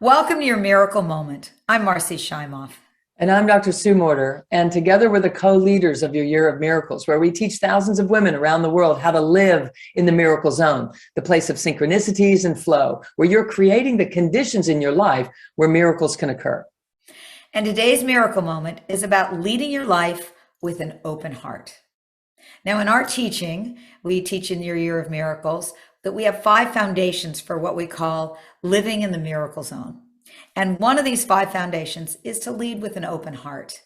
Welcome to your miracle moment. I'm Marcy Shimoff. And I'm Dr. Sue Morter, and together we're the co-leaders of your Year of Miracles, where we teach thousands of women around the world how to live in the miracle zone, the place of synchronicities and flow, where you're creating the conditions in your life where miracles can occur. And today's miracle moment is about leading your life with an open heart. Now, in our teaching, we teach in your Year of Miracles that we have 5 foundations for what we call living in the miracle zone. And one of these 5 foundations is to lead with an open heart.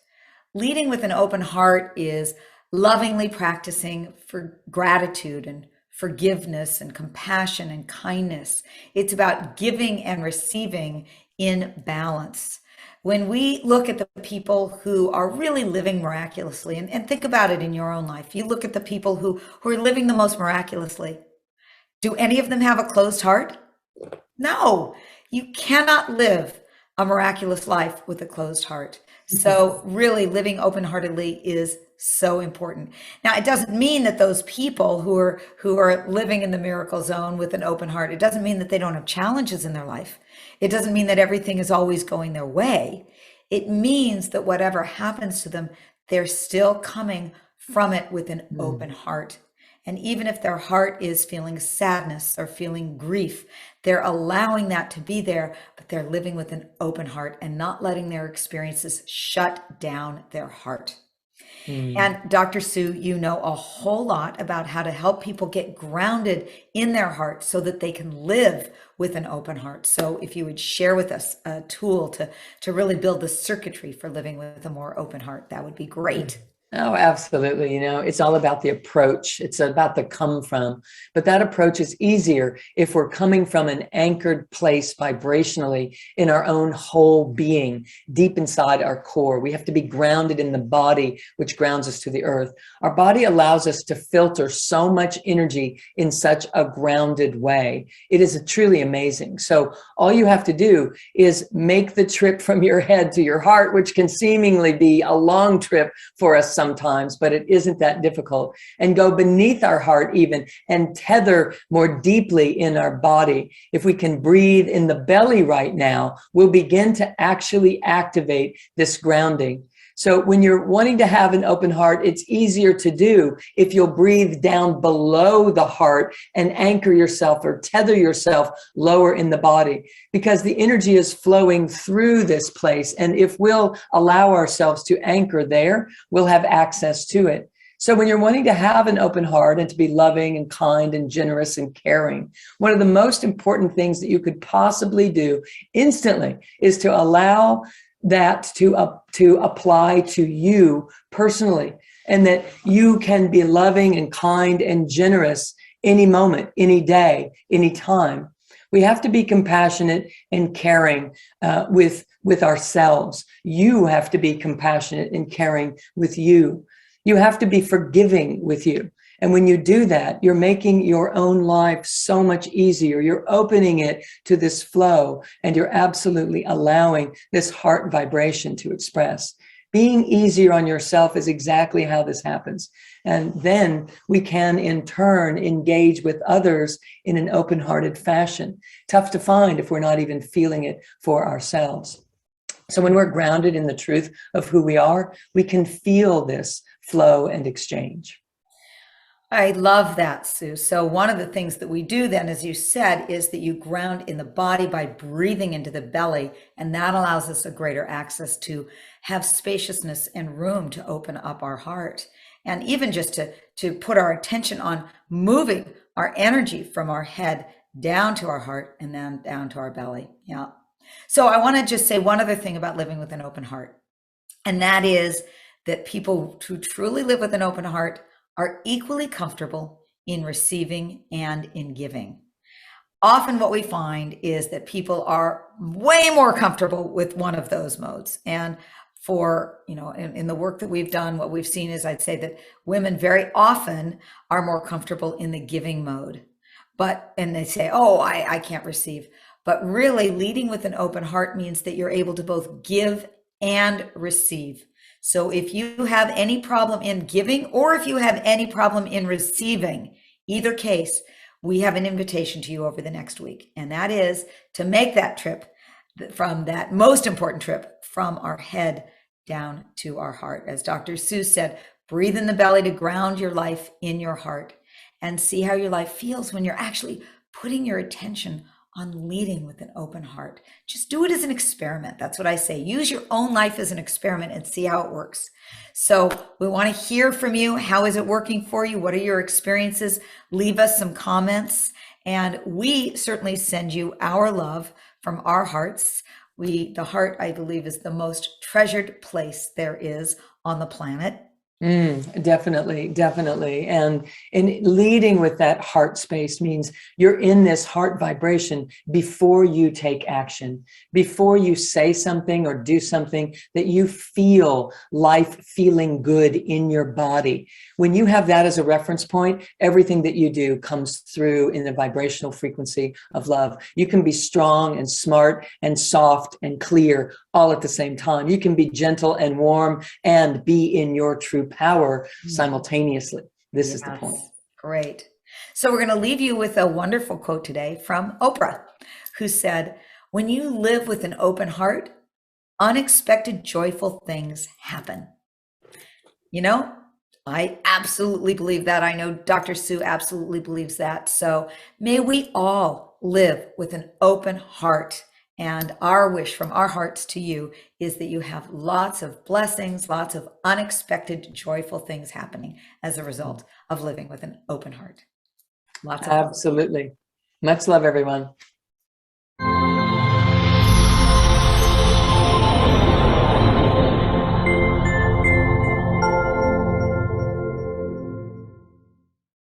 Leading with an open heart is lovingly practicing for gratitude and forgiveness and compassion and kindness. It's about giving and receiving in balance. When we look at the people who are really living miraculously, and think about it in your own life, you look at the people who are living the most miraculously. Do any of them have a closed heart? No, you cannot live a miraculous life with a closed heart. So really living open-heartedly is so important. Now, it doesn't mean that those people who are living in the miracle zone with an open heart, it doesn't mean that they don't have challenges in their life. It doesn't mean that everything is always going their way. It means that whatever happens to them, they're still coming from it with an open heart. And even if their heart is feeling sadness or feeling grief, they're allowing that to be there, but they're living with an open heart and not letting their experiences shut down their heart. And Dr. Sue, you know a whole lot about how to help people get grounded in their heart so that they can live with an open heart. So if you would share with us a tool to really build the circuitry for living with a more open heart, that would be great. Oh, absolutely. It's all about the approach. It's about the come from. But that approach is easier if we're coming from an anchored place vibrationally in our own whole being, deep inside our core. We have to be grounded in the body, which grounds us to the earth. Our body allows us to filter so much energy in such a grounded way. It is truly amazing. So all you have to do is make the trip from your head to your heart, which can seemingly be a long trip for us sometimes, but it isn't that difficult, and go beneath our heart even and tether more deeply in our body. If we can breathe in the belly right now, we'll begin to actually activate this grounding. So when you're wanting to have an open heart, it's easier to do if you'll breathe down below the heart and anchor yourself or tether yourself lower in the body, because the energy is flowing through this place. And if we'll allow ourselves to anchor there, we'll have access to it. So when you're wanting to have an open heart and to be loving and kind and generous and caring, one of the most important things that you could possibly do instantly is to allow that to apply to you personally, and that you can be loving and kind and generous any moment, any day, any time. We have to be compassionate and caring with ourselves. You have to be compassionate and caring with you. You have to be forgiving with you. And when you do that, you're making your own life so much easier. You're opening it to this flow, and you're absolutely allowing this heart vibration to express. Being easier on yourself is exactly how this happens. And then we can, in turn, engage with others in an open-hearted fashion. Tough to find if we're not even feeling it for ourselves. So when we're grounded in the truth of who we are, we can feel this flow and exchange. I love that, Sue. So one of the things that we do then, as you said, is that you ground in the body by breathing into the belly, and that allows us a greater access to have spaciousness and room to open up our heart. And even just to put our attention on moving our energy from our head down to our heart and then down to our belly. Yeah. So I want to just say one other thing about living with an open heart, and that is that people who truly live with an open heart are equally comfortable in receiving and in giving. Often what we find is that people are way more comfortable with one of those modes. And in the work that we've done, what we've seen is, I'd say that women very often are more comfortable in the giving mode. And they say, oh, I can't receive. But really, leading with an open heart means that you're able to both give and receive. So if you have any problem in giving, or if you have any problem in receiving, either case, we have an invitation to you over the next week. And that is to make that trip from that most important trip from our head down to our heart. As Dr. Seuss said, breathe in the belly to ground your life in your heart and see how your life feels when you're actually putting your attention on leading with an open heart. Just do it as an experiment. That's what I say. Use your own life as an experiment and see how it works. So we want to hear from you. How is it working for you? What are your experiences? Leave us some comments. And we certainly send you our love from our hearts. The heart, I believe, is the most treasured place there is on the planet. Definitely, definitely. And leading with that heart space means you're in this heart vibration before you take action, before you say something or do something, that you feel life feeling good in your body. When you have that as a reference point, everything that you do comes through in the vibrational frequency of love. You can be strong and smart and soft and clear all at the same time. You can be gentle and warm and be in your true power simultaneously. This is the point. Great. So we're going to leave you with a wonderful quote today from Oprah, who said, "When you live with an open heart, unexpected joyful things happen." You know, I absolutely believe that. I know Dr. Sue absolutely believes that. So may we all live with an open heart. And our wish from our hearts to you is that you have lots of blessings, lots of unexpected, joyful things happening as a result of living with an open heart. Lots of love. Absolutely. Much love, everyone.